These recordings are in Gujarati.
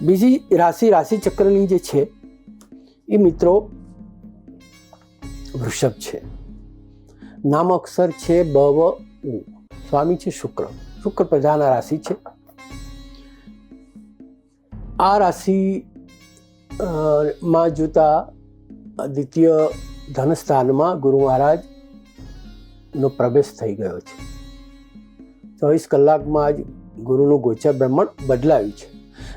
બીજી રાશિ ચક્રની જે છે એ મિત્રો વૃષભ છે. નામ અક્ષર છે બ વ ઉ. સ્વામી છે શુક્ર પ્રધાન રાશિ છે. આ રાશિ માં જોતા દ્વિતીય ધન સ્થાનમાં ગુરુ મહારાજનો પ્રવેશ થઈ ગયો છે. 24 કલાકમાં જ ગુરુનું ગોચર બ્રહ્માંડ બદલાયું છે,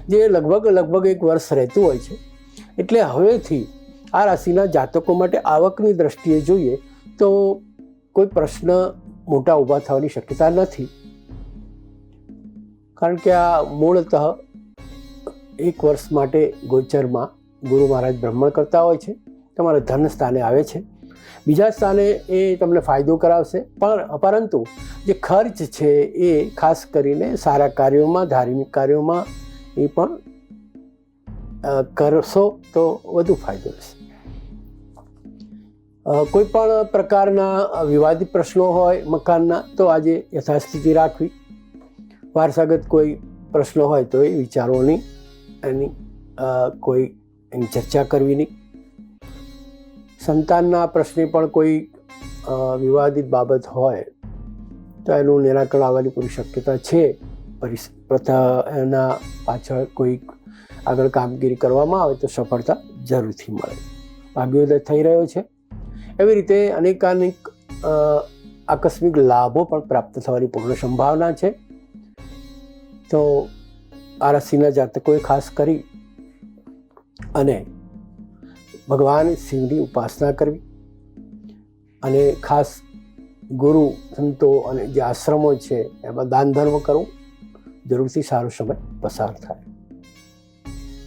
જે લગભગ 1 વર્ષ રહેતું હોય છે. એટલે હવેથી આ રાશિના જાતકો માટે આવકની દ્રષ્ટિએ જોઈએ તો કોઈ પ્રશ્ન મોટા ઊભા થવાની શક્યતા નથી, કારણ કે આ મૂળતઃ 1 વર્ષ માટે ગોચરમાં ગુરુ મહારાજ ભ્રમણ કરતા હોય છે. તમારા ધન સ્થાને આવે છે, બીજા સ્થાને એ તમને ફાયદો કરાવશે, પરંતુ જે ખર્ચ છે એ ખાસ કરીને સારા કાર્યોમાં, ધાર્મિક કાર્યોમાં એ પણ કરશો તો વધુ ફાયદો રહેશે. કોઈ પણ પ્રકારના વિવાદિત પ્રશ્નો હોય મકાનના તો આજે યથાસ્થિતિ રાખવી. વારસાગત કોઈ પ્રશ્નો હોય તો એ વિચારોની એની ચર્ચા કરવી નહીં. સંતાનના પ્રશ્ને પણ કોઈ વિવાદિત બાબત હોય તો એનું નિરાકરણ આવવાની પૂરી શક્યતા છે. એના પાછળ કોઈ આગળ કામગીરી કરવામાં આવે તો સફળતા જરૂરથી મળે. ભાગ્યોદય થઈ રહ્યો છે. એવી રીતે અનેકાનેક આકસ્મિક લાભો પણ પ્રાપ્ત થવાની પૂર્ણ સંભાવના છે. તો આ રાશિના જાતકોએ ખાસ કરી અને ભગવાન શિવની ઉપાસના કરવી અને ખાસ ગુરુ સંતો અને જે આશ્રમો છે એમાં દાન ધર્મ કરવું, જરૂરથી સારો સમય પસાર થાય.